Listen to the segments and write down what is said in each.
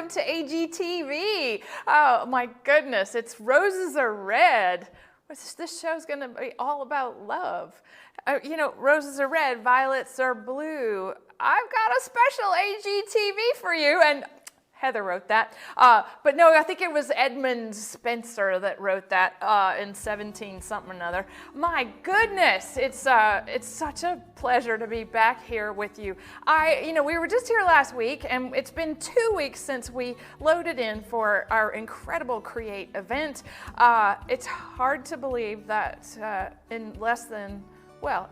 welcome to AGTV. Oh my goodness, it's Roses Are Red. This show's gonna be all about love. Roses are red, violets are blue. I've got a special AGTV for you, and Heather wrote that. But no, I think it was Edmund Spencer that wrote that in 17 something or another. My goodness, it's such a pleasure to be back here with you. We were just here last week, and it's been 2 weeks since we loaded in for our incredible Create event. It's hard to believe that in less than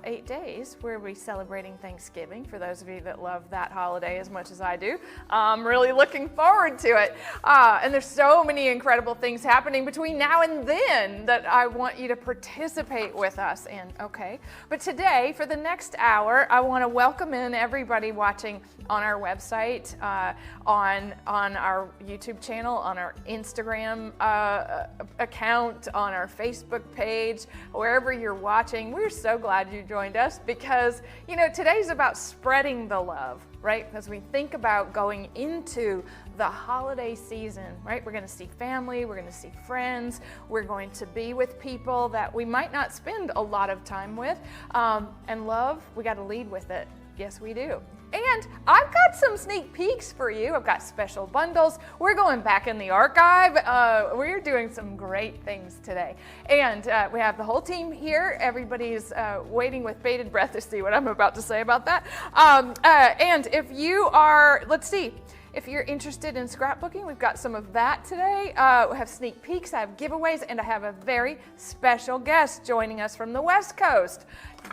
8 days, we'll be celebrating Thanksgiving, for those of you that love that holiday as much as I do. I'm really looking forward to it. And there's so many incredible things happening between now and then that I want you to participate with us in, okay? But today, for the next hour, I want to welcome in everybody watching on our website, on our YouTube channel, on our Instagram account, on our Facebook page, wherever you're watching. We're so glad you joined us because, today's about spreading the love, right? As we think about going into the holiday season, right? We're going to see family, we're going to see friends, we're going to be with people that we might not spend a lot of time with. And love, we got to lead with it. Yes, we do. And I've got some sneak peeks for you. I've got special bundles. We're going back in the archive. We're doing some great things today. And we have the whole team here. Everybody's waiting with bated breath to see what I'm about to say about that. And if you are, if you're interested in scrapbooking, we've got some of that today. We have sneak peeks, I have giveaways, and I have a very special guest joining us from the West Coast.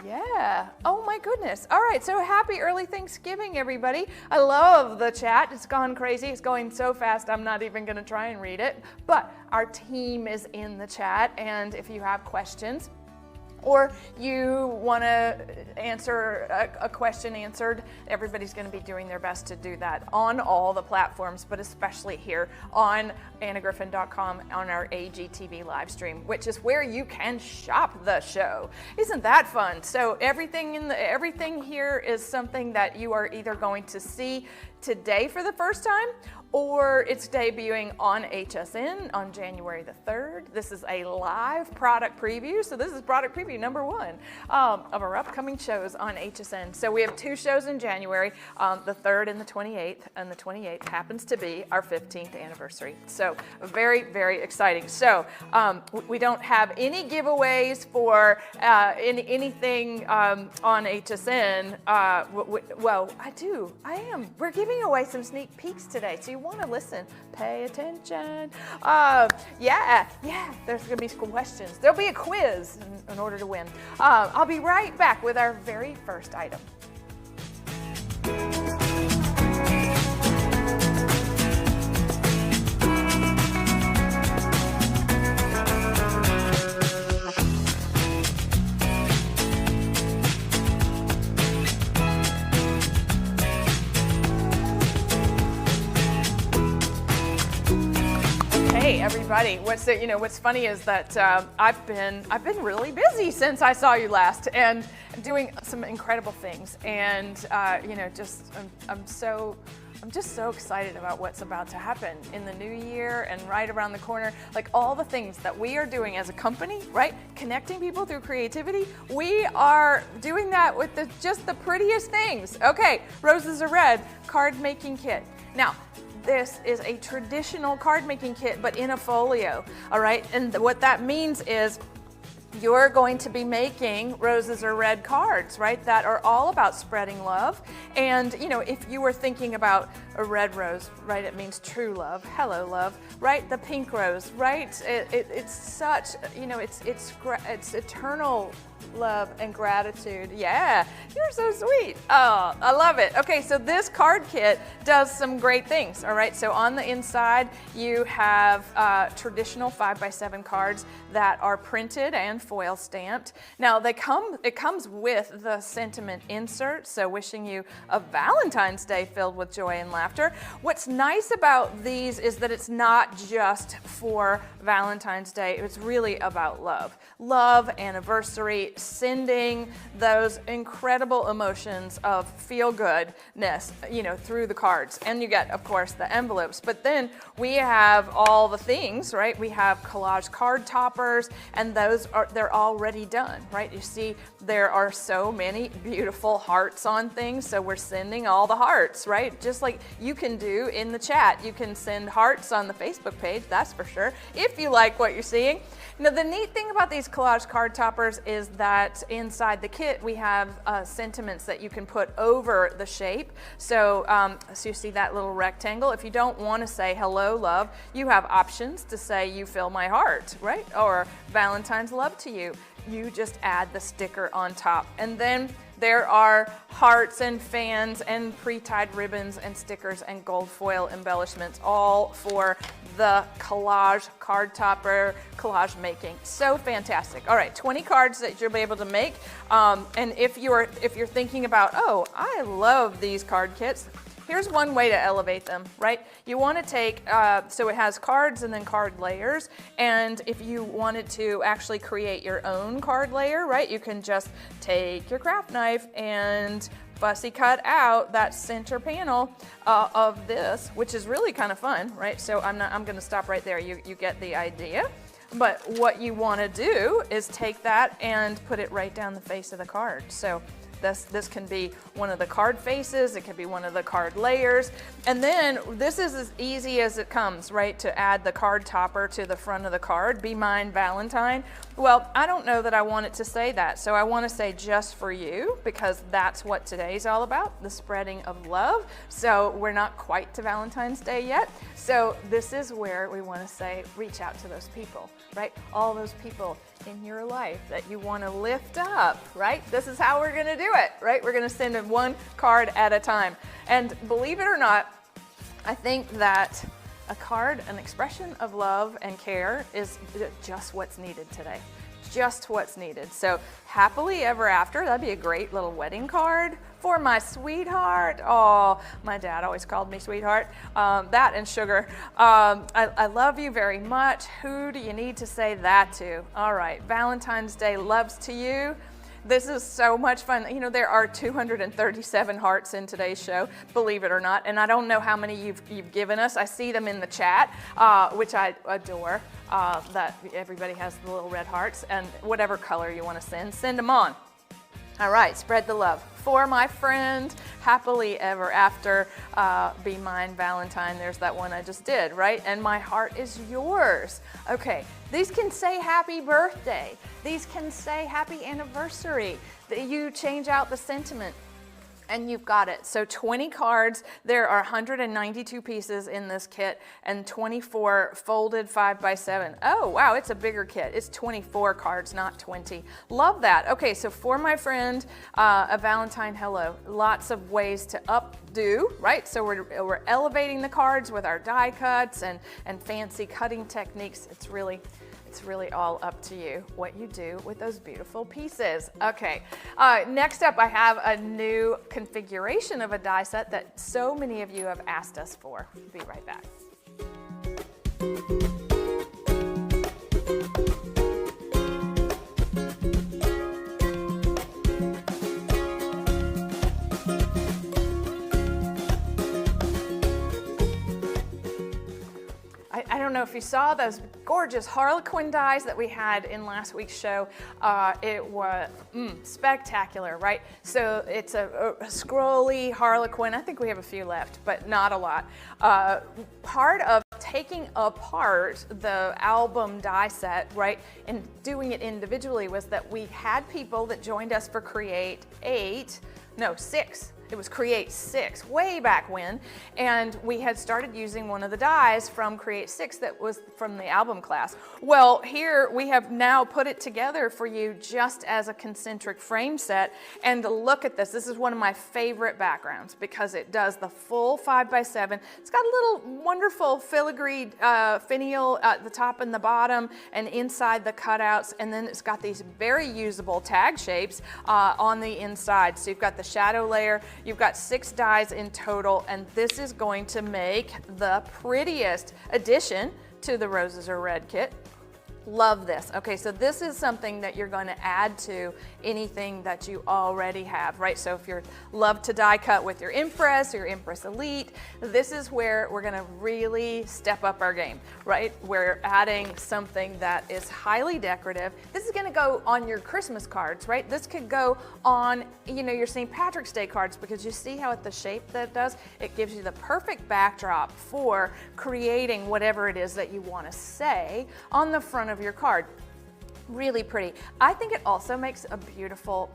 Yeah. Oh my goodness. All right. So happy early Thanksgiving, everybody. I love the chat. It's gone crazy. It's going so fast. I'm not even going to try and read it. But our team is in the chat. And if you have questions, or you want to answer a question answered, everybody's going to be doing their best to do that on all the platforms, but especially here on annagriffin.com on our AGTV live stream, which is where you can shop the show. Isn't that fun? So everything here is something that you are either going to see today for the first time, or it's debuting on HSN on January the 3rd. This is a live product preview. So this is product preview number 1 of our upcoming shows on HSN. So we have 2 shows in January, the 3rd and the 28th. And the 28th happens to be our 15th anniversary. So very, very exciting. So we don't have any giveaways for anything on HSN. Well, I am. We're giving away some sneak peeks today. So you want to listen, pay attention. Yeah, there's going to be some questions. There'll be a quiz in order to win. I'll be right back with our very first item. Hey everybody, what's funny is that I've been really busy since I saw you last and doing some incredible things, and I'm just so excited about what's about to happen in the new year and right around the corner. Like all the things that we are doing as a company, right? Connecting people through creativity. We are doing that with just the prettiest things. Okay, Roses Are Red card making kit. Now, this is a traditional card making kit, but in a folio, all right? And what that means is you're going to be making Roses Are Red cards, right? That are all about spreading love. And, if you were thinking about a red rose, right? It means true love. Hello, love, right? The pink rose, right? It's such, it's eternal love and gratitude. Yeah, you're so sweet. Oh, I love it. Okay, so this card kit does some great things, all right? So on the inside, you have traditional 5x7 cards that are printed and foil stamped. Now, it comes with the sentiment insert, so wishing you a Valentine's Day filled with joy and laughter. What's nice about these is that it's not just for Valentine's Day. It's really about love. Love, anniversary, simply sending those incredible emotions of feel-goodness, you know, through the cards. And you get, of course, the envelopes. But then we have all the things, right? We have collage card toppers, and they're already done, right? You see, there are so many beautiful hearts on things, so we're sending all the hearts, right? Just like you can do in the chat. You can send hearts on the Facebook page, that's for sure, if you like what you're seeing. Now, the neat thing about these collage card toppers is that inside the kit, we have sentiments that you can put over the shape. So, so you see that little rectangle. If you don't want to say hello, love, you have options to say you fill my heart, right? Or Valentine's love to you. You just add the sticker on top. And then there are hearts and fans and pre-tied ribbons and stickers and gold foil embellishments, all for the collage card topper collage making. So fantastic. All right, 20 cards that you'll be able to make. And if you're thinking about, oh, I love these card kits, here's one way to elevate them, right? You want to take, so it has cards and then card layers, and if you wanted to actually create your own card layer, right, you can just take your craft knife and fussy cut out that center panel of this, which is really kind of fun, right? So I'm going to stop right there. You get the idea. But what you want to do is take that and put it right down the face of the card. So this can be one of the card faces, it can be one of the card layers, and then this is as easy as it comes, right, to add the card topper to the front of the card. Be mine, Valentine. Well, I don't know that I want it to say that, so I want to say just for you, because that's what today's all about, the spreading of love. So we're not quite to Valentine's Day yet, so this is where we want to say reach out to those people, right? All those people in your life that you want to lift up, right? This is how we're going to do it, right? We're going to send them one card at a time. And believe it or not, I think that a card, an expression of love and care, is just what's needed today. Just what's needed. So happily ever after, that'd be a great little wedding card for my sweetheart. Oh, my dad always called me sweetheart. That and sugar. I love you very much. Who do you need to say that to? All right, Valentine's Day loves to you. This is so much fun. You know, there are 237 hearts in today's show, believe it or not, and I don't know how many you've given us. I see them in the chat, which I adore, that everybody has the little red hearts, and whatever color you want to send them on. All right, spread the love. For my friend, happily ever after, be mine, Valentine. There's that one I just did, right? And my heart is yours. Okay, these can say happy birthday. These can say happy anniversary. You change out the sentiment, and you've got it. So 20 cards, there are 192 pieces in this kit, and 24 folded 5x7. Oh, wow, it's a bigger kit. It's 24 cards, not 20. Love that. Okay, so for my friend, a Valentine hello. Lots of ways to updo, right? So we're elevating the cards with our die cuts and fancy cutting techniques. It's really all up to you what you do with those beautiful pieces. Okay, next up I have a new configuration of a die set that so many of you have asked us for. Be right back. I don't know if you saw those gorgeous Harlequin dies that we had in last week's show. It was spectacular, right? So it's a scrolly Harlequin. I think we have a few left, but not a lot. Part of taking apart the album die set, right, and doing it individually was that we had people that joined us for Create 6. It was Create 6, way back when, and we had started using one of the dies from Create 6 that was from the album class. Well, here we have now put it together for you just as a concentric frame set, and look at this. This is one of my favorite backgrounds because it does the full 5x7. It's got a little wonderful filigreed finial at the top and the bottom and inside the cutouts, and then it's got these very usable tag shapes on the inside. So you've got the shadow layer. You've got 6 dies in total, and this is going to make the prettiest addition to the Roses Are Red kit. Love this. Okay, so this is something that you're going to add to anything that you already have, right? So if you love to die cut with your Impress or your Impress Elite, this is where we're going to really step up our game, right? We're adding something that is highly decorative. This is going to go on your Christmas cards, right? This could go on, you know, your St. Patrick's Day cards, because you see how the shape that it does? It gives you the perfect backdrop for creating whatever it is that you want to say on the front of your card. Really pretty. I think it also makes a beautiful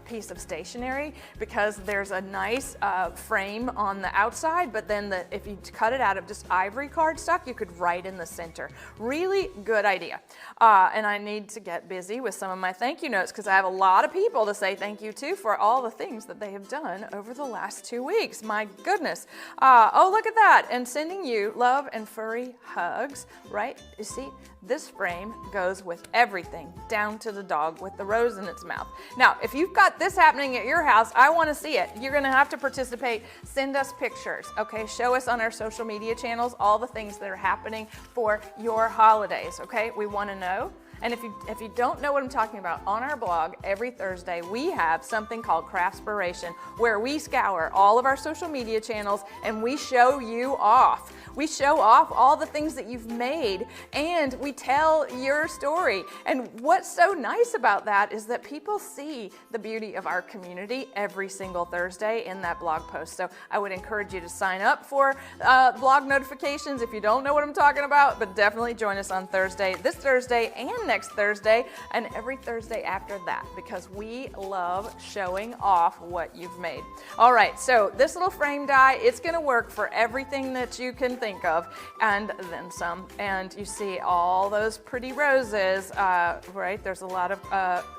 piece of stationery, because there's a nice frame on the outside, but then if you cut it out of just ivory cardstock, you could write in the center. Really good idea. And I need to get busy with some of my thank you notes, because I have a lot of people to say thank you to for all the things that they have done over the last 2 weeks. My goodness. Oh, look at that. And sending you love and furry hugs, right? You see, this frame goes with everything, down to the dog with the rose in its mouth. Now, if you've got this happening at your house, I want to see it. You're going to have to participate. Send us pictures, okay? Show us on our social media channels all the things that are happening for your holidays, okay? We want to know. And if you don't know what I'm talking about, on our blog every Thursday we have something called Craftspiration, where we scour all of our social media channels and we show you off. We show off all the things that you've made, and we tell your story. And what's so nice about that is that people see the beauty of our community every single Thursday in that blog post. So I would encourage you to sign up for blog notifications if you don't know what I'm talking about, but definitely join us on Thursday, this Thursday and next Thursday, and every Thursday after that, because we love showing off what you've made. All right, so this little frame die, it's going to work for everything that you can think of, and then some. And you see all those pretty roses, right? There's a lot of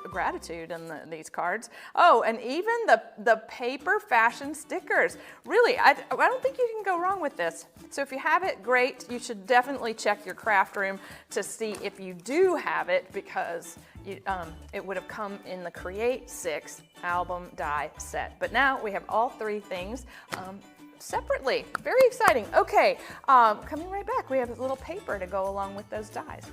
gratitude in these cards. Oh, and even the paper fashion stickers. Really, I don't think you can go wrong with this. So if you have it, great. You should definitely check your craft room to see if you do have it, because it would have come in the Create 6 album die set. But now we have all three things separately. Very exciting. Okay, coming right back, we have a little paper to go along with those dies.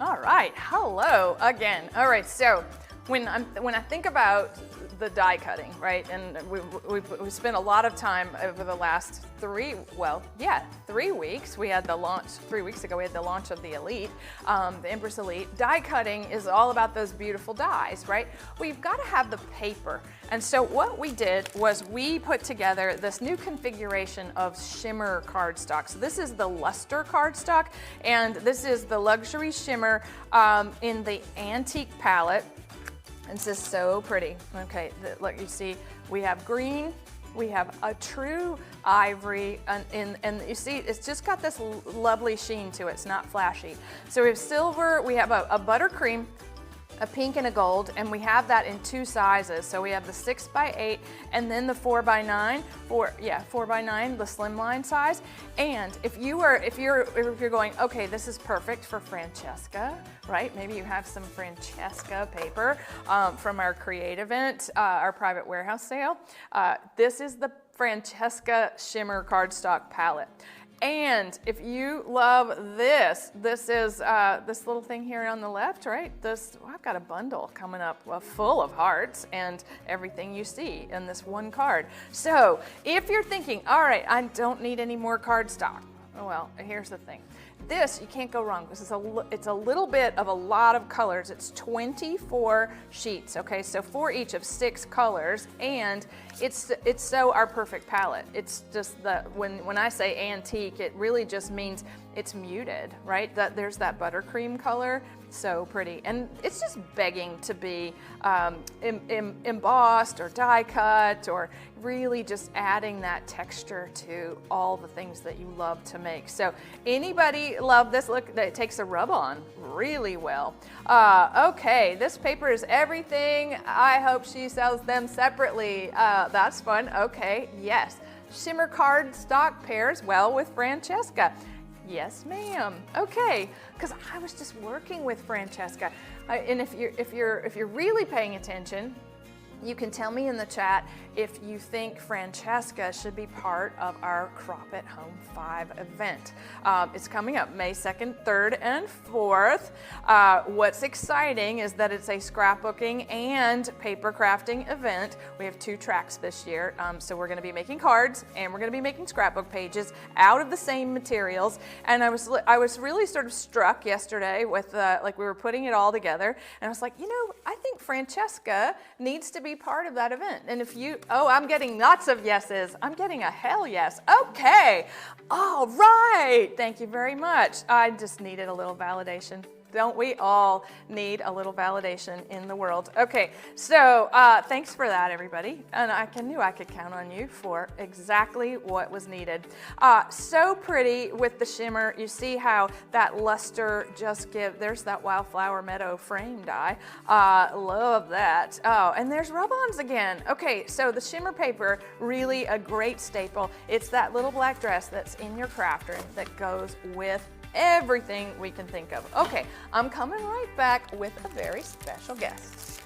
All right, hello again. All right, so when I think about the die cutting, right, and we spent a lot of time over the last 3 weeks. We had the launch 3 weeks ago. We had the launch of the Elite, the Empress Elite. Die cutting is all about those beautiful dies, right? Well, you've got to have the paper, and so what we did was we put together this new configuration of shimmer cardstock. So this is the luster cardstock, and this is the luxury shimmer in the antique palette. And this is so pretty. Okay, look, you see, we have green, we have a true ivory, and you see, it's just got this lovely sheen to it. It's not flashy. So we have silver, we have a buttercream, a pink and a gold, and we have that in 2 sizes. So we have the 6x8 and then the 4x9, 4x9, the slimline size. And if you're going, okay, this is perfect for Francesca, right? Maybe you have some Francesca paper from our Create event, our private warehouse sale. This is the Francesca Shimmer Cardstock Palette. And if you love this is this little thing here on the left, right? I've got a bundle coming up full of hearts and everything you see in this one card. So if you're thinking, all right, I don't need any more cardstock. Well, here's the thing. This, you can't go wrong. It's a little bit of a lot of colors. It's 24 sheets, okay? So for each of 6 colors, and it's so our perfect palette. It's just when I say antique, it really just means it's muted, right? There's that buttercream color, so pretty. And it's just begging to be embossed or die cut, or really just adding that texture to all the things that you love to make. So anybody love this? Look, it takes a rub on really well. Okay, this paper is everything. I hope she sells them separately. That's fun. Okay, yes. Shimmer cardstock pairs well with Francesca. Yes, ma'am. Okay, because I was just working with Francesca, and if you're really paying attention, you can tell me in the chat if you think Francesca should be part of our Crop at Home 5 event. It's coming up May 2nd, 3rd, and 4th. What's exciting is that it's a scrapbooking and paper crafting event. We have 2 tracks this year, so we're going to be making cards and we're going to be making scrapbook pages out of the same materials. And I was really sort of struck yesterday with like we were putting it all together, and I was like, you know, I think Francesca needs to be part of that event. And if you, oh, I'm getting lots of yeses. I'm getting a hell yes. Okay. All right. Thank you very much. I just needed a little validation. Don't we all need a little validation in the world? Okay, so thanks for that, everybody. And I knew I could count on you for exactly what was needed. So pretty with the shimmer. You see how that luster just there's that Wildflower Meadow frame die. Love that. Oh, and there's rub-ons again. Okay, so the shimmer paper, really a great staple. It's that little black dress that's in your craft room that goes with everything we can think of. Okay, I'm coming right back with a very special guest.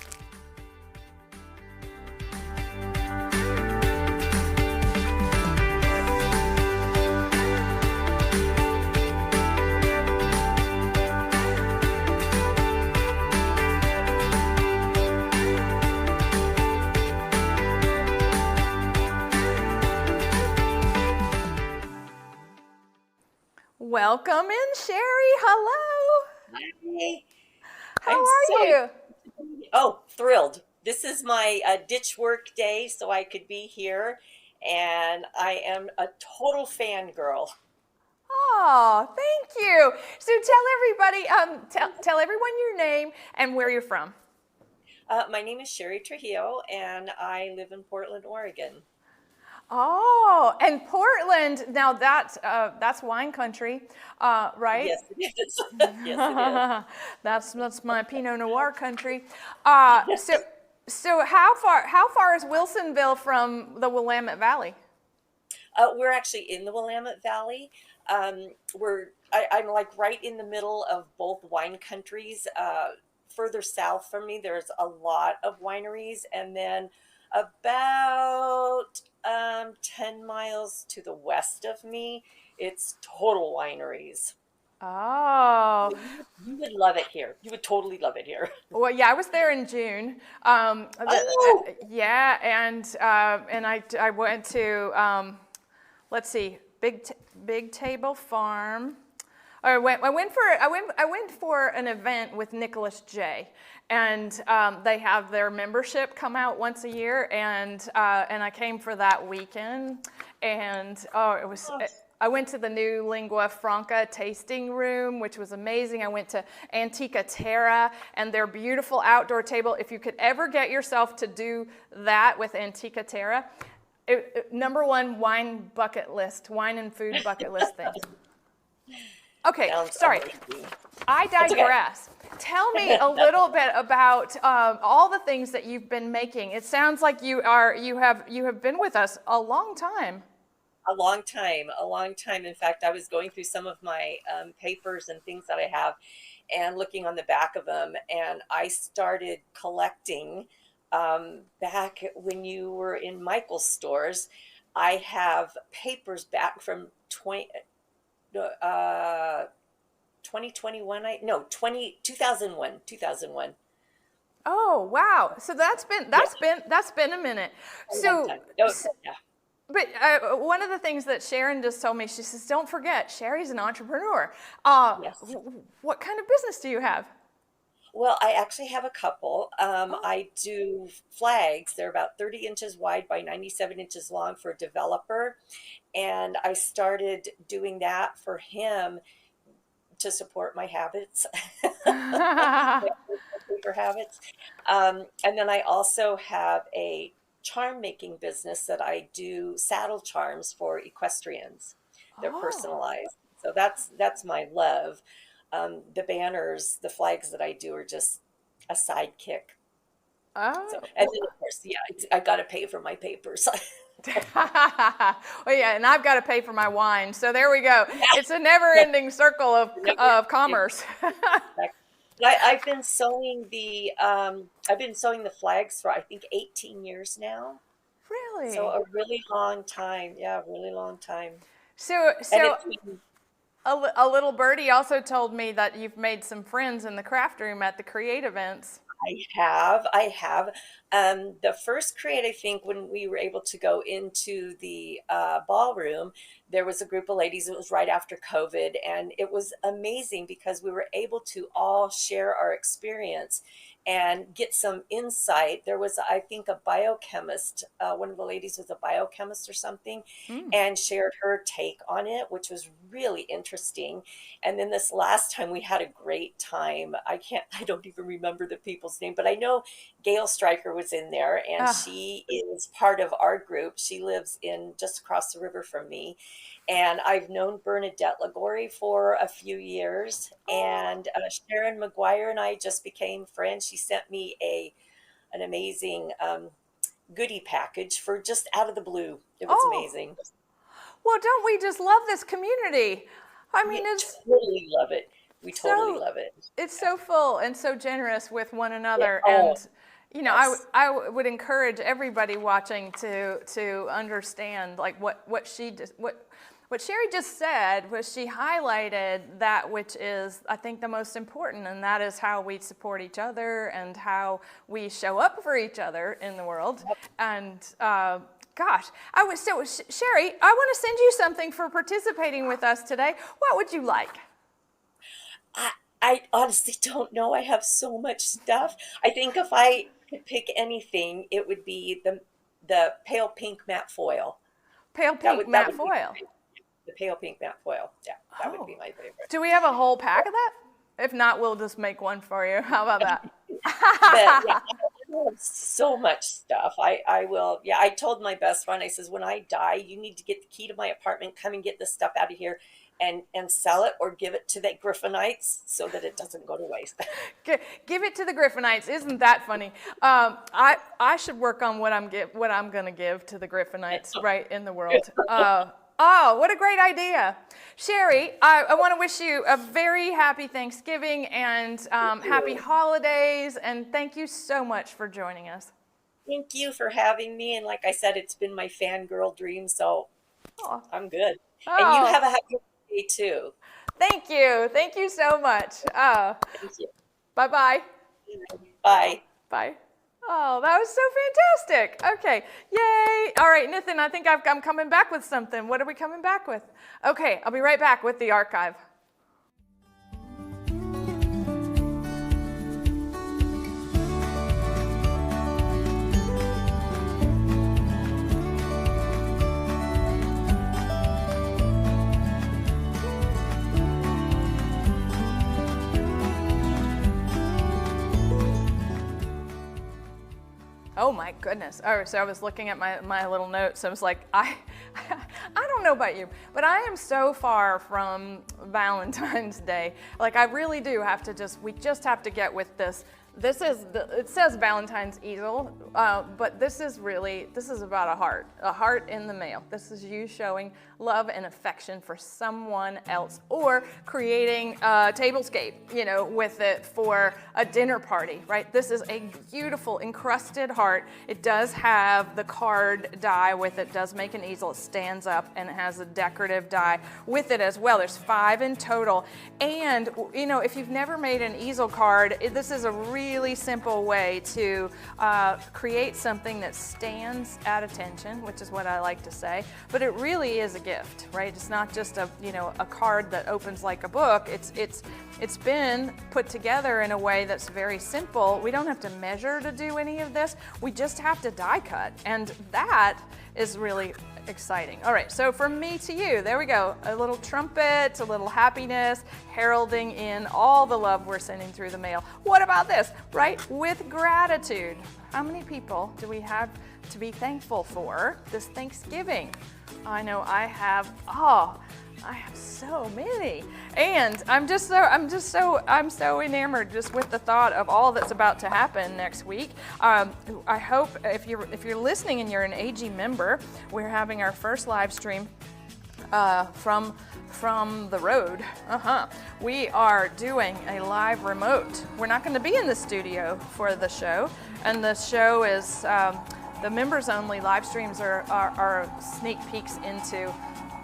Welcome in, Sherry. Hello. Hi. How are you? Oh, thrilled. This is my ditch work day, so I could be here, and I am a total fangirl. Oh, thank you. So tell everybody, tell everyone your name and where you're from. My name is Sherry Trujillo, and I live in Portland, Oregon. Oh, and Portland, now that's wine country, right? Yes, it is. Yes, it That's my Pinot Noir country. So how far is Wilsonville from the Willamette Valley? We're actually in the Willamette Valley. I'm like right in the middle of both wine countries. Further south from me, there's a lot of wineries, and then about 10 miles to the west of me, it's total wineries. Oh, You would love it here. You would totally love it here. well, yeah, I was there in June. Oh, Yeah, and I went to let's see, Big Table Farm. I went for an event with Nicholas J. And they have their membership come out once a year, and I came for that weekend, and I went to the new Lingua Franca tasting room, which was amazing. I went to Antica Terra and their beautiful outdoor table. If you could ever get yourself to do that with Antica Terra, #1 wine and food bucket list thing. Okay, sorry. Amazing. I digress. Okay. Tell me a little bit about all the things that you've been making. It sounds like you have been with us a long time. A long time, a long time. In fact, I was going through some of my papers and things that I have and looking on the back of them. And I started collecting back when you were in Michael's stores. I have papers back from 2021, 2001. Oh, wow. So that's been a minute. So, yeah. But one of the things that Sharon just told me, she says, don't forget, Sherry's an entrepreneur. Yes. What kind of business do you have? Well, I actually have a couple. I do flags. They're about 30 inches wide by 97 inches long for a developer. And I started doing that for him to support my habits, paper habits. And then I also have a charm making business that I do saddle charms for equestrians. They're personalized. So that's my love. The banners, the flags that I do are just a sidekick. Oh. So, and then of course, yeah, I got to pay for my papers. Well, yeah, and I've got to pay for my wine, so there we go. It's a never-ending circle of commerce. I've been sewing the flags for I think 18 years now. So Really? a really long time. Yeah, really long time. So, And so it's been a little birdie also told me that you've made some friends in the craft room at the create events. I have. The first create, I think, when we were able to go into the ballroom, there was a group of ladies. It was right after COVID, and it was amazing because we were able to all share our experience and get some insight. There was, I think, a biochemist. One of the ladies was a biochemist or something, Mm. and shared her take on it, which was really interesting. And then this last time we had a great time. I don't even remember the people's name, but I know Gail Stryker was in there and Ah, she is part of our group. She lives in just across the river from me. And I've known Bernadette Lagori for a few years. oh, And Sharon McGuire and I just became friends. She sent me an amazing goodie package for just out of the blue. It was oh. amazing. Well, don't we just love this community? I We mean, totally love it. We totally so love it. it's so full and so generous with one Yeah. another, Oh, and yes. I would encourage everybody watching to understand like what Sherry just said was she highlighted that which is, I think, the most important, and that is how we support each other and how we show up for each other in the world. And gosh, Sherry, I want to send you something for participating with us today. What would you like? I, I honestly don't know. I have so much stuff. I think if I could pick anything, it would be the pale pink matte foil. Pale pink That matte would be foil. the pale pink matte foil. Yeah, that would Oh, be my favorite. do we have a whole pack of that? If not, we'll just make one for you. How about that? But yeah, I have so much stuff. I will. Yeah, I told my best friend. I says, when I die, you need to get the key to my apartment. Come and get this stuff out of here, and sell it or give it to the Griffinites so that it doesn't go to waste. Give it to the Griffinites. Isn't that funny? I should work on what I'm going to give to the Griffinites right in the world. Oh, what a great idea. Sherry, I want to wish you a very happy Thanksgiving and happy holidays, and thank you so much for joining us. Thank you for having me. And like I said, it's been my fangirl dream, so Oh, I'm good. And you oh, have a happy day too. thank you. Thank you so much. Thank you. Bye-bye. Bye. Bye. Oh, that was so fantastic. Okay, yay. All right, Nathan, I think I'm coming back with something. What are we coming back with? Okay, I'll be right back with the archive. Oh my goodness. All right, so I was looking at my little notes. I was like, I don't know about you, but I am so far from Valentine's Day. Like I really do have to we just have to get with this. It says Valentine's easel, but this is about a heart in the mail. This is you showing love and affection for someone else or creating a tablescape, with it for a dinner party, right? This is a beautiful encrusted heart. It does have the card die with it, does make an easel. It stands up and it has a decorative die with it as well. There's 5 in total. And, if you've never made an easel card, this is a really simple way to create something that stands at attention, which is what I like to say, but it really is a gift, right? It's not just a card that opens like a book. It's been put together in a way that's very simple. We don't have to measure to do any of this. We just have to die cut, and that is really exciting. All right, so from me to you, there we go. A little trumpet, a little happiness, heralding in all the love we're sending through the mail. What about this, right? With gratitude. How many people do we have to be thankful for this Thanksgiving? I know I have, I have so many, and I'm so enamored just with the thought of all that's about to happen next week. I hope if you're listening and you're an AG member, we're having our first live stream from the road. We are doing a live remote. We're not going to be in the studio for the show, and the show is the members only live streams are sneak peeks into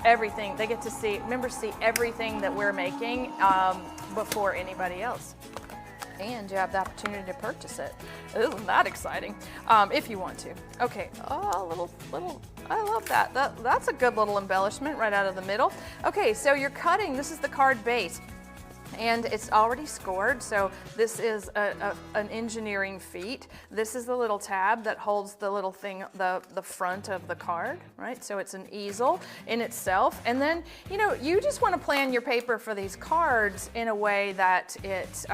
everything. They get to see, members see everything that we're making before anybody else. And you have the opportunity to purchase it. Isn't that exciting? If you want to. Okay, little, I love that. That's a good little embellishment right out of the middle. Okay, so you're cutting, this is the card base. And it's already scored, so this is an engineering feat. This is the little tab that holds the little thing, the front of the card, right? So it's an easel in itself. And then, you just want to plan your paper for these cards in a way that it,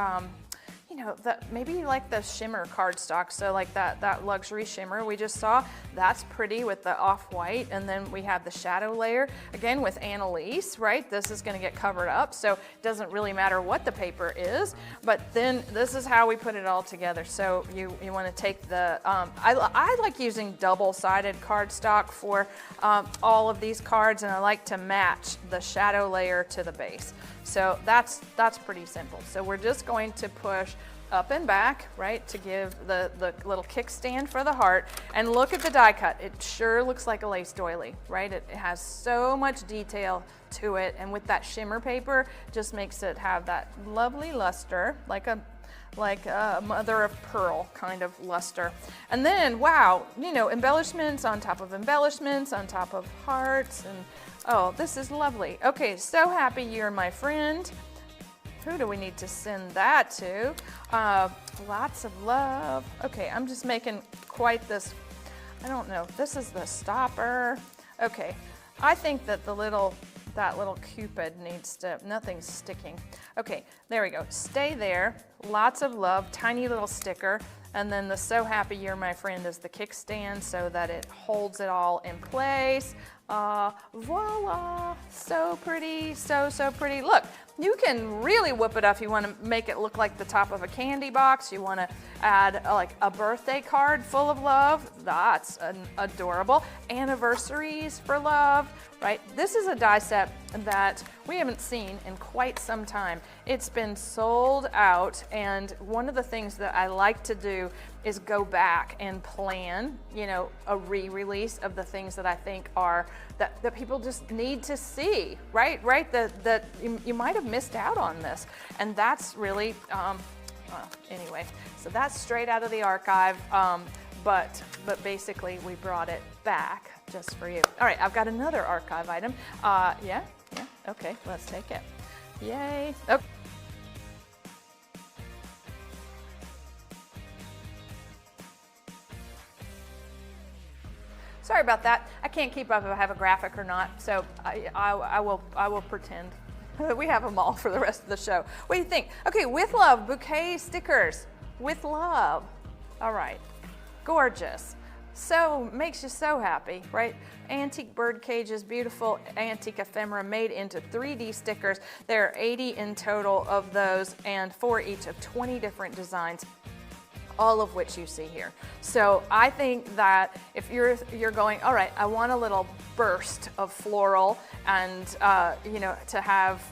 maybe you like the shimmer cardstock, so like that luxury shimmer we just saw, that's pretty with the off-white, and then we have the shadow layer, again with Annalise, right? This is gonna get covered up, so it doesn't really matter what the paper is, but then this is how we put it all together. So you wanna take the, I like using double-sided cardstock for all of these cards, and I like to match the shadow layer to the base. So that's pretty simple. So we're just going to push up and back, right, to give the little kickstand for the heart. And look at the die cut. It sure looks like a lace doily, right? It has so much detail to it, and with that shimmer paper, just makes it have that lovely luster, like a mother of pearl kind of luster. And then, wow, embellishments on top of embellishments on top of hearts, and oh, this is lovely. Okay, so happy you're my friend. Who do we need to send that to? Lots of love. Okay, I'm just making quite this, I don't know, this is the stopper. Okay, I think that that little Cupid needs to, nothing's sticking. Okay, there we go. Stay there. Lots of love, tiny little sticker. And then the so happy you're my friend is the kickstand so that it holds it all in place. Voila, so pretty, so pretty. Look, you can really whoop it up if you want to make it look like the top of a candy box. You want to add like a birthday card full of love. That's adorable. Anniversaries for love, right? This is a die set that we haven't seen in quite some time. It's been sold out, and one of the things that I like to do is go back and plan, a re-release of the things that I think are, that people just need to see, right? That you might have missed out on this. And that's really, anyway, so that's straight out of the archive, but basically we brought it back just for you. All right, I've got another archive item. Yeah, okay, let's take it. Yay. Okay. Sorry about that. I can't keep up if I have a graphic or not, so I will pretend. We have them all for the rest of the show. What do you think? Okay, with love, bouquet stickers. With love. All right, gorgeous. So, makes you so happy, right? Antique bird cages, beautiful antique ephemera made into 3D stickers. There are 80 in total of those, and for each of 20 different designs, all of which you see here. So I think that if you're going, all right, I want a little burst of floral and to have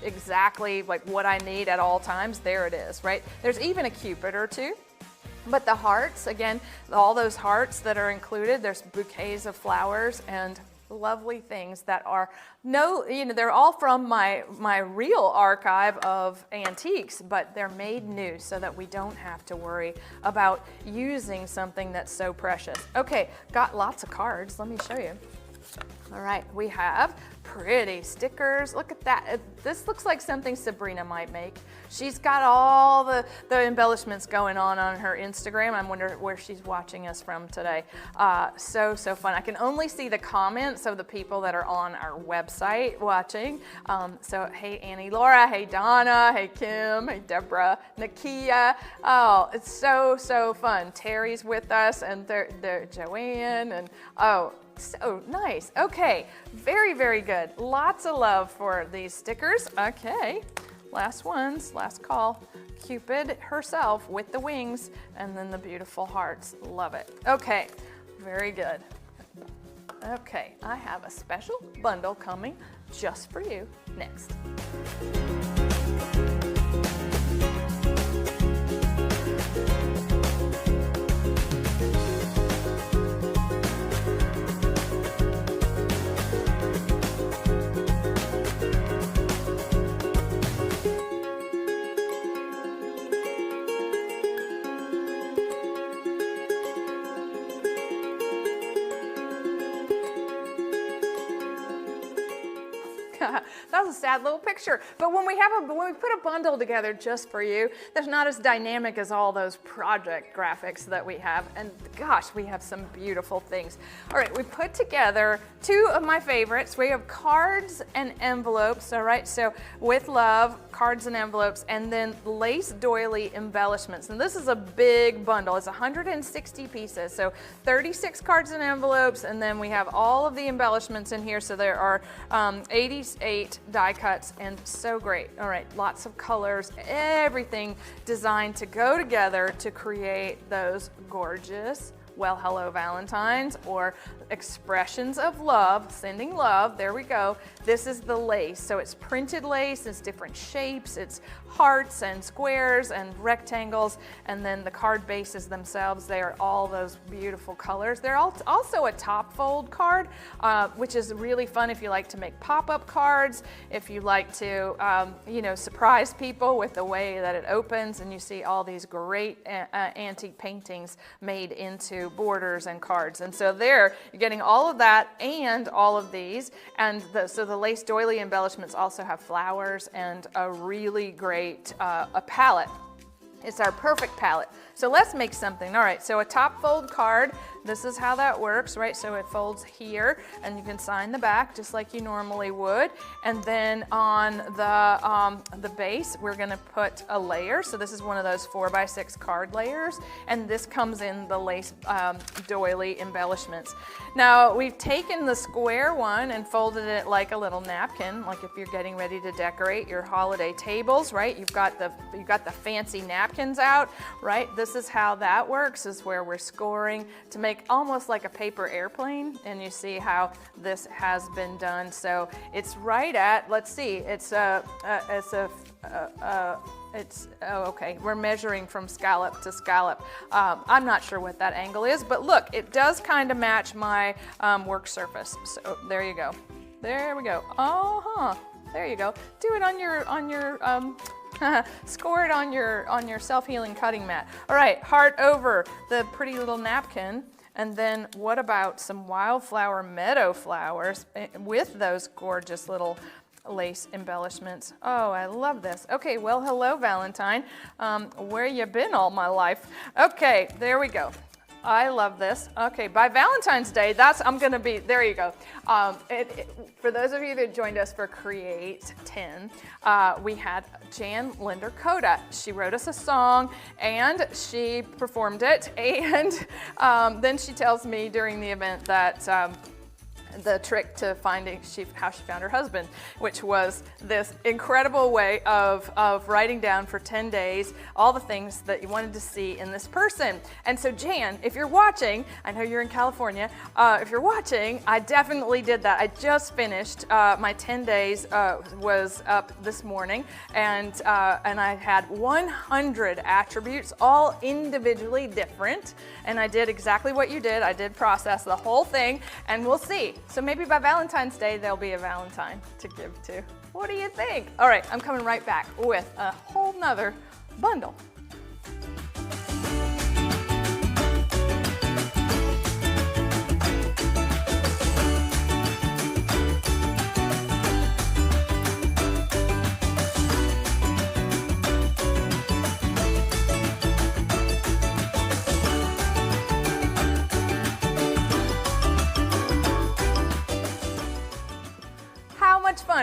exactly like what I need at all times, there it is, right? There's even a Cupid or two. But the hearts, again, all those hearts that are included, there's bouquets of flowers and lovely things that are they're all from my real archive of antiques, but they're made new so that we don't have to worry about using something that's so precious. Okay, got lots of cards. Let me show you. All right, we have pretty stickers. Look at that. This looks like something Sabrina might make. She's got all the embellishments going on her Instagram. I wonder where she's watching us from today. So fun. I can only see the comments of the people that are on our website watching. So hey Annie Laura, hey Donna, hey Kim, hey Deborah, Nakia. Oh, it's so fun. Terry's with us, and they're Joanne, and oh, So nice. Okay, very, very good. Lots of love for these stickers. Okay, last ones, last call. Cupid herself with the wings and then the beautiful hearts. Love it. Okay, very good. Okay, I have a special bundle coming just for you next. That was a sad little picture. But when we put a bundle together just for you, that's not as dynamic as all those project graphics that we have. And gosh, we have some beautiful things. All right, we put together two of my favorites. We have cards and envelopes. All right, so with love, cards and envelopes, and then lace doily embellishments. And this is a big bundle. It's 160 pieces. So 36 cards and envelopes, and then we have all of the embellishments in here. So there are 88 die cuts, and so great. All right, lots of colors, everything designed to go together to create those gorgeous Well Hello Valentines, or expressions of love, sending love. There we go. This is the lace. So it's printed lace, it's different shapes, it's hearts and squares and rectangles, and then the card bases themselves, they are all those beautiful colors. They're also a top fold card, which is really fun if you like to make pop-up cards, if you like to surprise people with the way that it opens, and you see all these great antique paintings made into borders and cards. And so there, you're getting all of that and all of these. And so the lace doily embellishments also have flowers and a really great a palette. It's our perfect palette. So let's make something. All right, so a top fold card. This is how that works, right? So it folds here, and you can sign the back just like you normally would. And then on the base, we're gonna put a layer. So this is one of those 4x6 card layers, and this comes in the lace doily embellishments. Now, we've taken the square one and folded it like a little napkin, like if you're getting ready to decorate your holiday tables, right? You've got the fancy napkins out, right? This is how that works, is where we're scoring to make almost like a paper airplane, and you see how this has been done. So it's right at, let's see, okay, we're measuring from scallop to scallop. I'm not sure what that angle is, but look, it does kind of match my work surface. So there you go. There we go. There you go. Do it on your score it on your self-healing cutting mat. All right, heart over the pretty little napkin. And then what about some wildflower meadow flowers with those gorgeous little lace embellishments? Oh, I love this. Okay, well, hello, Valentine. Where you been all my life? Okay, there we go. I love this. Okay, by Valentine's Day, I'm gonna be, there you go. For those of you that joined us for Create 10, we had Jan Linder Coda. She wrote us a song and she performed it, and then she tells me during the event that the trick to finding how she found her husband, which was this incredible way of writing down for 10 days all the things that you wanted to see in this person. And so Jan, if you're watching, I know you're in California, if you're watching, I definitely did that. I just finished, my 10 days was up this morning, and I had 100 attributes, all individually different, and I did exactly what you did. I did process the whole thing, and we'll see. So maybe by Valentine's Day, there'll be a Valentine to give to. What do you think? All right, I'm coming right back with a whole nother bundle.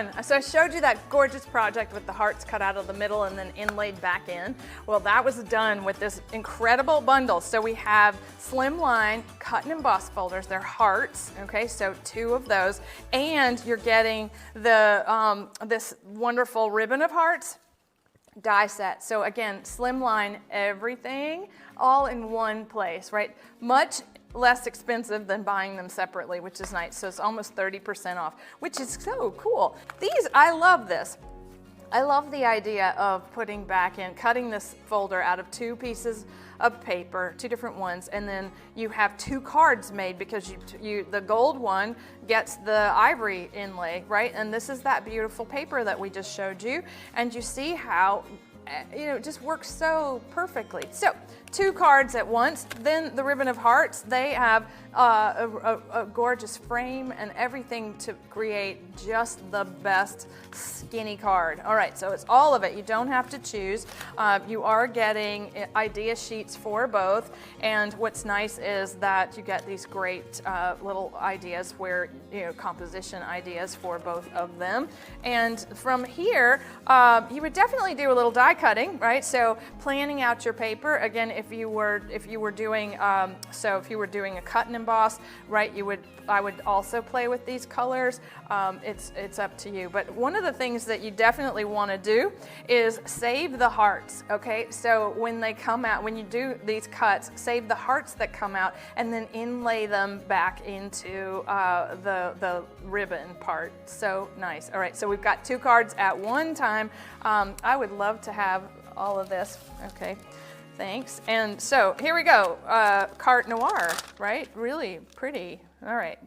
fun. So I showed you that gorgeous project with the hearts cut out of the middle and then inlaid back in. Well, that was done with this incredible bundle. So we have Slimline cut and emboss folders. They're hearts, okay? So 2 of those. And you're getting the this wonderful ribbon of hearts die set. So again, Slimline everything all in one place, right? Much less expensive than buying them separately, which is nice. So it's almost 30% off, which is so cool. These, I love this. I love the idea of putting back in, cutting this folder out of 2 pieces of paper, 2 different ones, and then you have 2 cards made because the gold one gets the ivory inlay, right? And this is that beautiful paper that we just showed you, and you see how it just works so perfectly. So 2 cards at once. Then the ribbon of hearts, they have a gorgeous frame and everything to create just the best skinny card. All right, so it's all of it. You don't have to choose. You are getting idea sheets for both, and what's nice is that you get these great little ideas where, composition ideas for both of them. And from here, you would definitely do a little die cutting, right? So planning out your paper, again, if you were doing a cut and emboss, right, I would also play with these colors. It's up to you. But one of the things that you definitely want to do is save the hearts, okay? So when they come out, when you do these cuts, save the hearts that come out and then inlay them back into the ribbon part. So nice. All right, so we've got 2 cards at one time. I would love to have all of this. Okay. Thanks. And so here we go. Carte Noir, right? Really pretty. All right.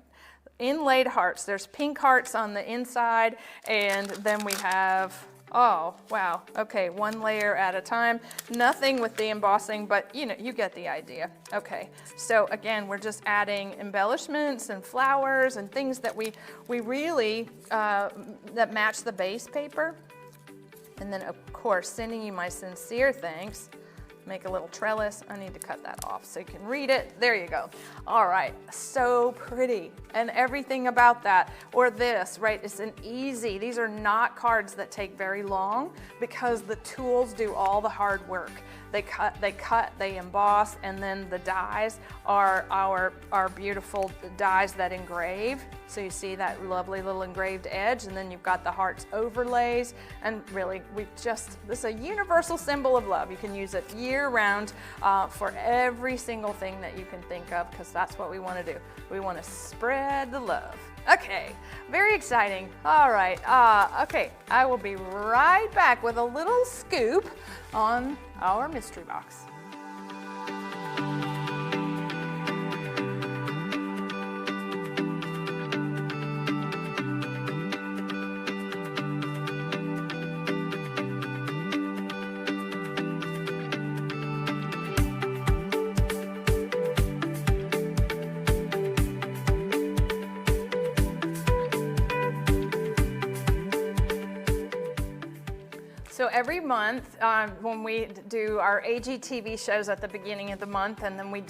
Inlaid hearts. There's pink hearts on the inside, and then we have, oh, wow. Okay, 1 layer at a time. Nothing with the embossing, but you get the idea. Okay, so again, we're just adding embellishments and flowers and things that we really, that match the base paper. And then, of course, sending you my sincere thanks. Make a little trellis. I need to cut that off so you can read it. There you go. All right, so pretty. And everything about that, or this, right, it's an easy, these are not cards that take very long because the tools do all the hard work. They cut, they emboss, and then the dies are our beautiful dies that engrave. So you see that lovely little engraved edge, and then you've got the hearts overlays, and really, this is a universal symbol of love. You can use it year-round for every single thing that you can think of, because that's what we want to do. We want to spread the love. Okay, very exciting. All right, okay, I will be right back with a little scoop on our mystery box. So every month, when we do our AGTV shows at the beginning of the month, and then we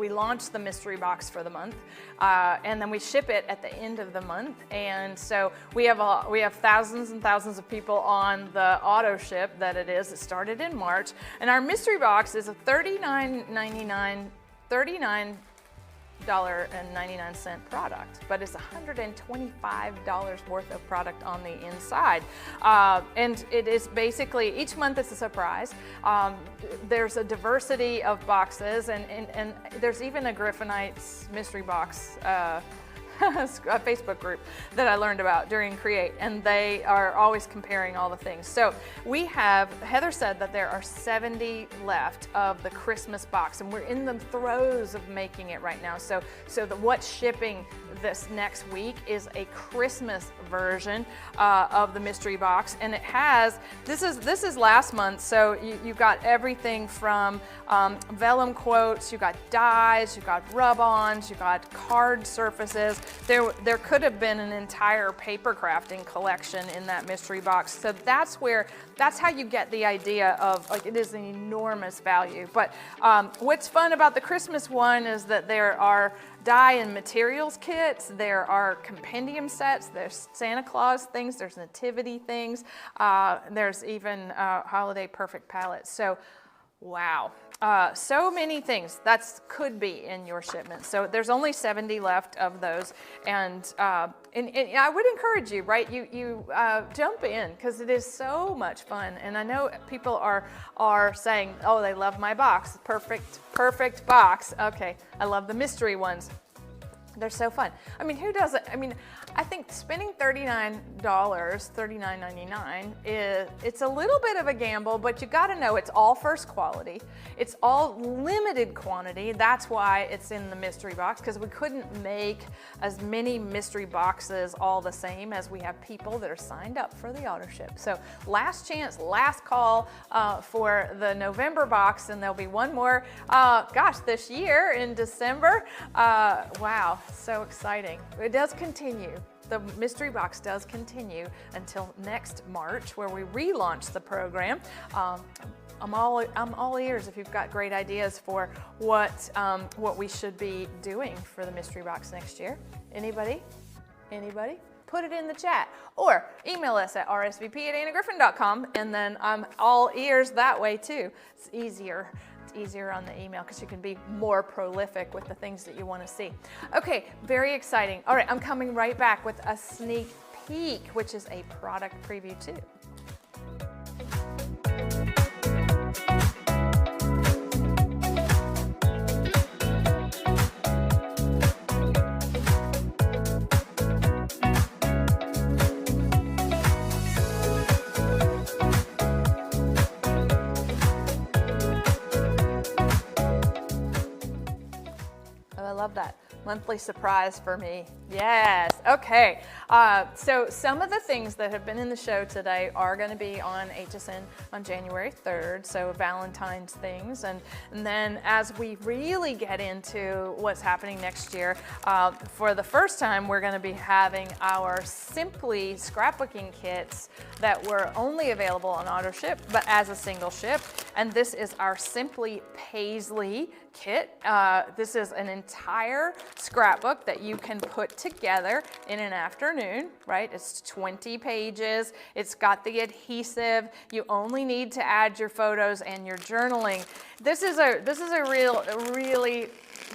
launch the mystery box for the month, and then we ship it at the end of the month. And so we have thousands and thousands of people on the auto ship that it is. It started in March, and our mystery box is a $39.99 product, but it's $125 worth of product on the inside. And it is basically, each month it's a surprise. There's a diversity of boxes, and there's even a Griffinites mystery box a Facebook group that I learned about during Create, and they are always comparing all the things. So Heather said that there are 70 left of the Christmas box, and we're in the throes of making it right now. So what's shipping this next week is a Christmas version of the mystery box, and it has, this is last month, so you've got everything from vellum quotes, you've got dies, you've got rub-ons, you've got card surfaces, there could have been an entire paper crafting collection in that mystery box. So that's how you get the idea of, like, it is an enormous value. But what's fun about the Christmas one is that there are die and materials kits, there are compendium sets, there's Santa Claus things, there's nativity things, there's even holiday perfect palettes. So wow, so many things that could be in your shipment. So there's only 70 left of those, and I would encourage you, right? You jump in, because it is so much fun. And I know people are saying, oh, they love my box, perfect box. Okay, I love the mystery ones. They're so fun. I mean, who doesn't? I mean, I think spending $39, $39.99 it's a little bit of a gamble, but you got to know it's all first quality. It's all limited quantity. That's why it's in the mystery box, because we couldn't make as many mystery boxes all the same as we have people that are signed up for the auto ship. So last chance, last call for the November box, and there'll be one more, this year in December. Wow. So exciting. It does continue. The mystery box does continue until next March, where we relaunch the program. I'm all ears if you've got great ideas for what we should be doing for the mystery box next year. Anybody? Put it in the chat, or email us at rsvp@annagriffin.com, and then I'm all ears that way too. It's easier on the email, because you can be more prolific with the things that you want to see. Okay, very exciting. All right, I'm coming right back with a sneak peek, which is a product preview too. I love that. Monthly surprise for me. Yes. Okay. So some of the things that have been in the show today are going to be on HSN on January 3rd. So Valentine's things. And then as we really get into what's happening next year, for the first time, we're going to be having our Simply scrapbooking kits that were only available on auto ship, but as a single ship. And this is our Simply Paisley kit. This is an entire scrapbook that you can put together in an afternoon, right? It's 20 pages. It's got the adhesive. You only need to add your photos and your journaling. This is a really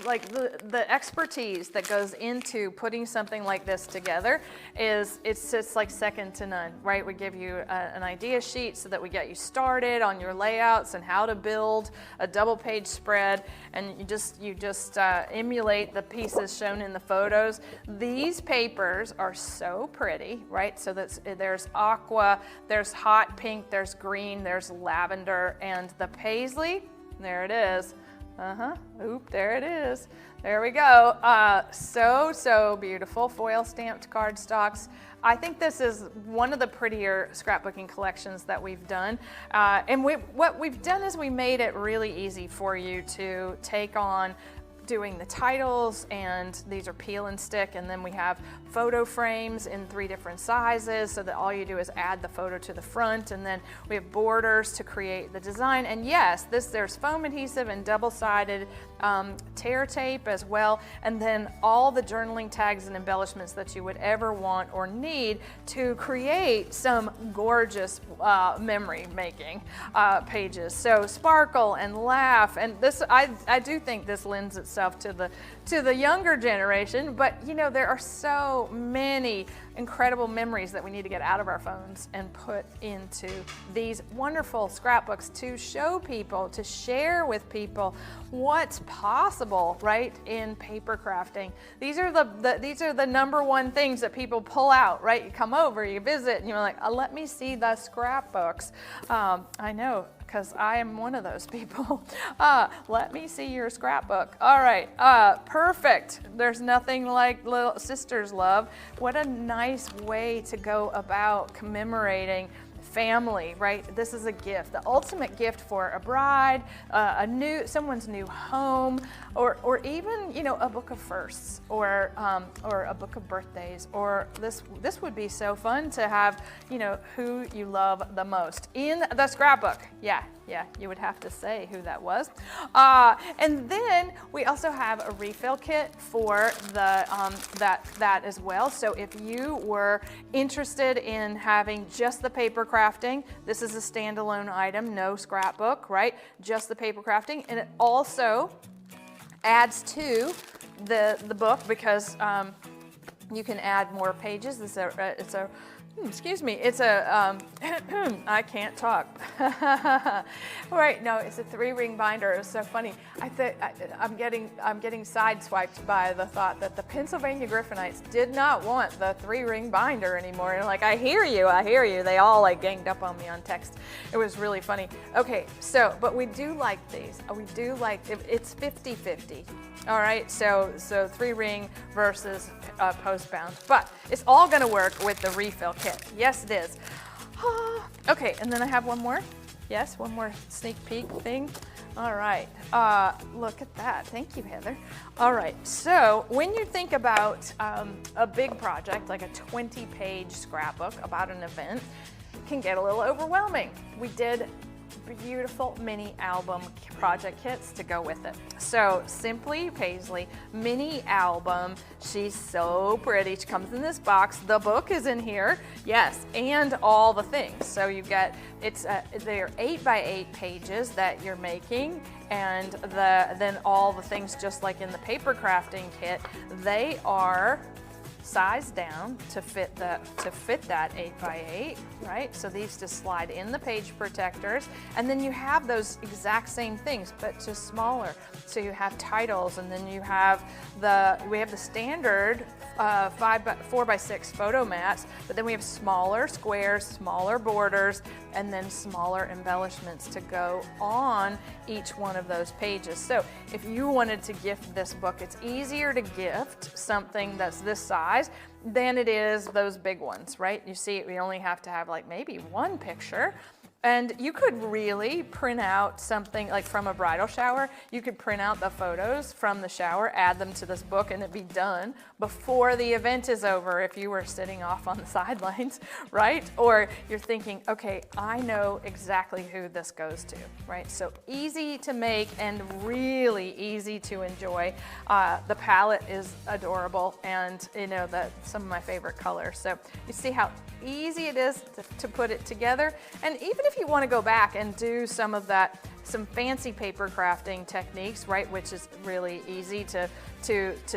like the expertise that goes into putting something like this together it's just like second to none, right? We give you an idea sheet so that we get you started on your layouts and how to build a double page spread, and you just emulate the pieces shown in the photos. These papers are so pretty, right? So there's aqua, there's hot pink, there's green, there's lavender, and the paisley, there it is. Oop, there it is. There we go. So beautiful. Foil stamped cardstocks. I think this is one of the prettier scrapbooking collections that we've done. And what we've done is we made it really easy for you to take on doing the titles, and these are peel and stick, and then we have photo frames in 3 different sizes, so that all you do is add the photo to the front, and then we have borders to create the design. And yes, there's foam adhesive and double-sided tear tape as well, and then all the journaling tags and embellishments that you would ever want or need to create some gorgeous memory making pages. So sparkle and laugh, and this I do think this lends itself to the younger generation, but you know, there are so many incredible memories that we need to get out of our phones and put into these wonderful scrapbooks to show people, to share with people what's possible, right, in paper crafting. These are the number one things that people pull out, right? You come over, you visit, and you're like, let me see the scrapbooks. I know, because I am one of those people. Let me see your scrapbook. All right, perfect. There's nothing like little sister's love. What a nice way to go about commemorating family, right? This is a gift, the ultimate gift for a bride, someone's new home, or even, you know, a book of firsts, or a book of birthdays, or this would be so fun to have, you know, who you love the most in the scrapbook. Yeah, you would have to say who that was. And then we also have a refill kit for the that as well. So if you were interested in having just the paper crafting, this is a standalone item, no scrapbook, right? Just the paper crafting, and it also adds to the book because you can add more pages. I can't talk. Right, no, it's a 3-ring binder. It was so funny. I'm getting sideswiped by the thought that the Pennsylvania Griffinites did not want the 3-ring binder anymore. And like, I hear you. They all like ganged up on me on text. It was really funny. Okay, so, but we do like these. We do like, it's 50-50. All right, so 3-ring versus post-bound, but it's all gonna work with the refill kit. Yes, it is. Okay, and then I have one more. Yes, one more sneak peek thing. All right, look at that. Thank you, Heather. All right, so when you think about a big project, like a 20-page scrapbook about an event, it can get a little overwhelming. We did beautiful mini album project kits to go with it. So Simply Paisley mini album. She's so pretty. She comes in this box. The book is in here, yes, and all the things. So you get they're 8x8 pages that you're making, and then all the things just like in the paper crafting kit. They are sized down to fit that 8x8, right? So these just slide in the page protectors, and then you have those exact same things, but just smaller. So you have titles, and then we have the standard 4x6 photo mats, but then we have smaller squares, smaller borders, and then smaller embellishments to go on each one of those pages. So if you wanted to gift this book, it's easier to gift something that's this size than it is those big ones, right? You see, we only have to have like maybe one picture. And you could really print out something like from a bridal shower. You could print out the photos from the shower, add them to this book, and it'd be done before the event is over if you were sitting off on the sidelines, right? Or you're thinking, okay, I know exactly who this goes to, right? So easy to make and really easy to enjoy. The palette is adorable, and you know, that's some of my favorite colors. So you see how easy it is to put it together. And even if you want to go back and do some fancy paper crafting techniques, right, which is really easy to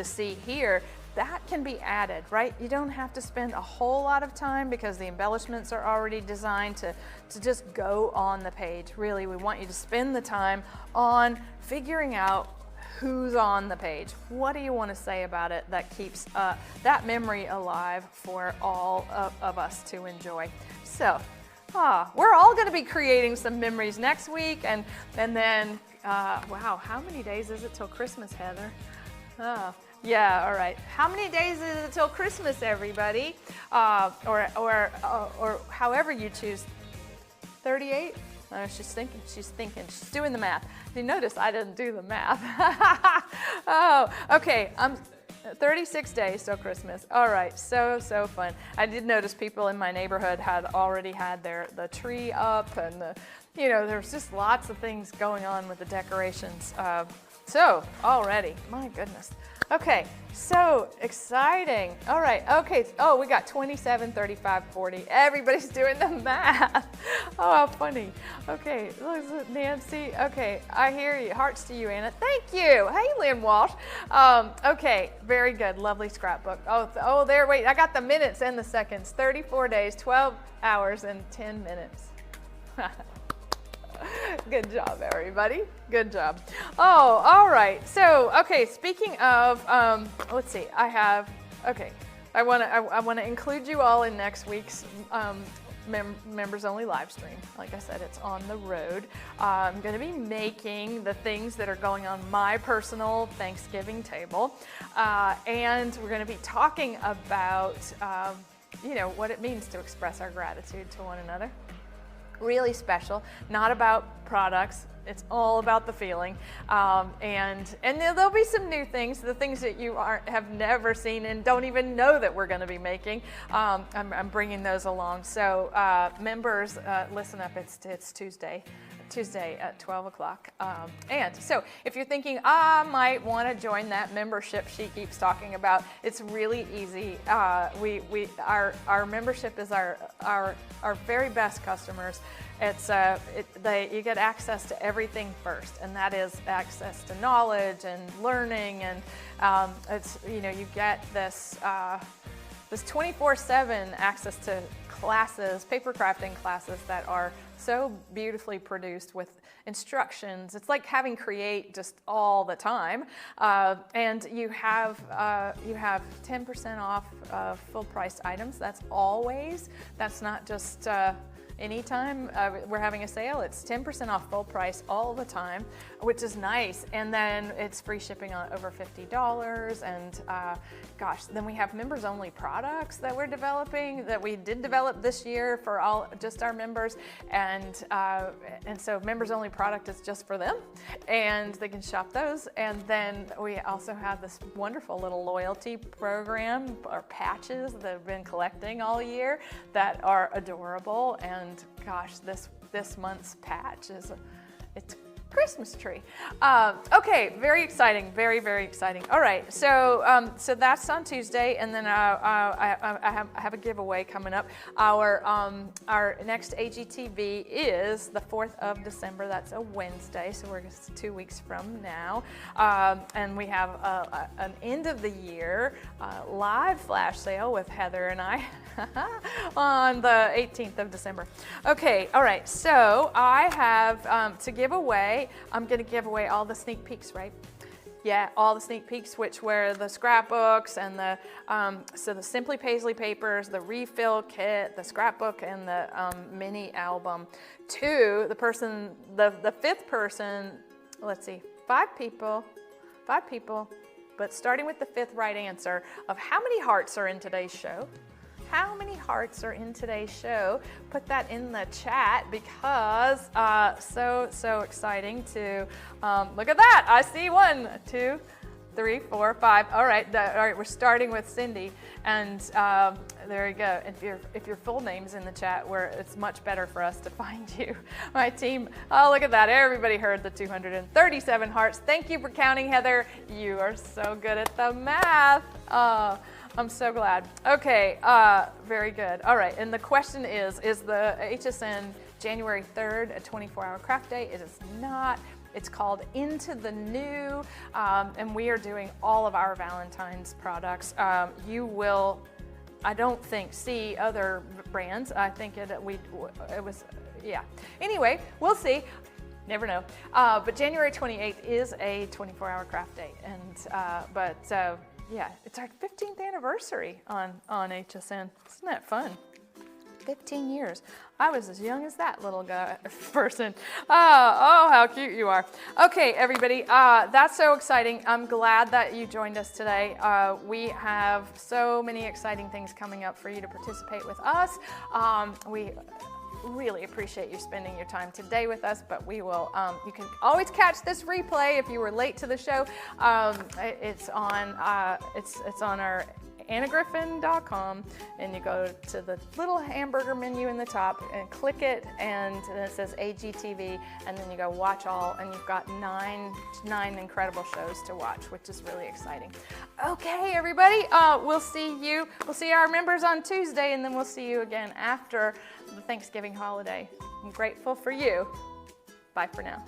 see here, that can be added, right? You don't have to spend a whole lot of time because the embellishments are already designed to just go on the page. Really, we want you to spend the time on figuring out who's on the page. What do you want to say about it that keeps that memory alive for all of us to enjoy? So, we're all going to be creating some memories next week, and then, wow, how many days is it till Christmas, Heather? Yeah, all right. How many days is it till Christmas, everybody? Or however you choose. 38? She's thinking, she's doing the math. You notice I didn't do the math. Oh, okay, 36 days till Christmas. All right, so fun. I did notice people in my neighborhood had already had the tree up, and there's just lots of things going on with the decorations. So already, my goodness. Okay, so exciting. All right, okay. Oh, we got 27, 35, 40. Everybody's doing the math. Oh, how funny. Okay, Nancy. Okay, I hear you. Hearts to you, Anna. Thank you. Hey, Lynn Walsh. Okay, very good. Lovely scrapbook. Oh, there, wait. I got the minutes and the seconds. 34 days, 12 hours, and 10 minutes. Good job, everybody. Good job. Oh, all right. So, okay, speaking of, let's see. I want to include you all in next week's members only live stream. Like I said, it's on the road. I'm going to be making the things that are going on my personal Thanksgiving table, and we're going to be talking about you know, what it means to express our gratitude to one another. Really special, not about products. It's all about the feeling, and there'll be some new things, the things that you have never seen and don't even know that we're going to be making. I'm bringing those along. So members, listen up. It's Tuesday at 12 o'clock. And so if you're thinking, I might want to join that membership she keeps talking about, it's really easy. Our membership is our very best customers. You get access to everything first, and that is access to knowledge and learning, and you get this 24/7 access to classes, paper crafting classes that are so beautifully produced with instructions. It's like having Create just all the time, and you have 10% off full price items. That's always. That's not just anytime we're having a sale. It's 10% off full price all the time, which is nice. And then it's free shipping on over $50. And then we have members only products that we're developing, that we did develop this year for just our members. And so members only product is just for them, and they can shop those. And then we also have this wonderful little loyalty program, or patches that I've been collecting all year that are adorable. And gosh, this month's patch it's Christmas tree. Okay, very exciting, very, very exciting. All right, so that's on Tuesday, and then I have a giveaway coming up. Our next AGTV is the 4th of December. That's a Wednesday, so we're just 2 weeks from now, and we have an end of the year live flash sale with Heather and I on the 18th of December. Okay, all right, so I have to give away. I'm going to give away all the sneak peeks, right? Yeah, all the sneak peeks, which were the scrapbooks and the Simply Paisley papers, the refill kit, the scrapbook, and the mini album. To the fifth person, let's see, five people, but starting with the fifth right answer of how many hearts are in today's show. How many hearts are in today's show? Put that in the chat, because so exciting to look at that. I see 1, 2, 3, 4, 5. All right, we're starting with Cindy, and there you go. If your full name's in the chat, where it's much better for us to find you. My team. Oh, look at that! Everybody heard the 237 hearts. Thank you for counting, Heather. You are so good at the math. I'm so glad. Okay, very good. All right, and the question is the HSN January 3rd a 24-hour craft day? It is not. It's called Into the New, and we are doing all of our Valentine's products. You will, I don't think, see other brands. I think it was, yeah. Anyway, we'll see. Never know. But January 28th is a 24-hour craft day, and yeah, it's our 15th anniversary on HSN. Isn't that fun? 15 years. I was as young as that little person. Oh, how cute you are. Okay, everybody, that's so exciting. I'm glad that you joined us today. We have so many exciting things coming up for you to participate with us. We really appreciate you spending your time today with us, but we will, you can always catch this replay if you were late to the show. It's on our annagriffin.com, and you go to the little hamburger menu in the top and click it, and then it says AGTV, and then you go watch all, and you've got nine incredible shows to watch, which is really exciting. Okay, everybody, we'll see our members on Tuesday, and then we'll see you again after the Thanksgiving holiday. I'm grateful for you. Bye for now.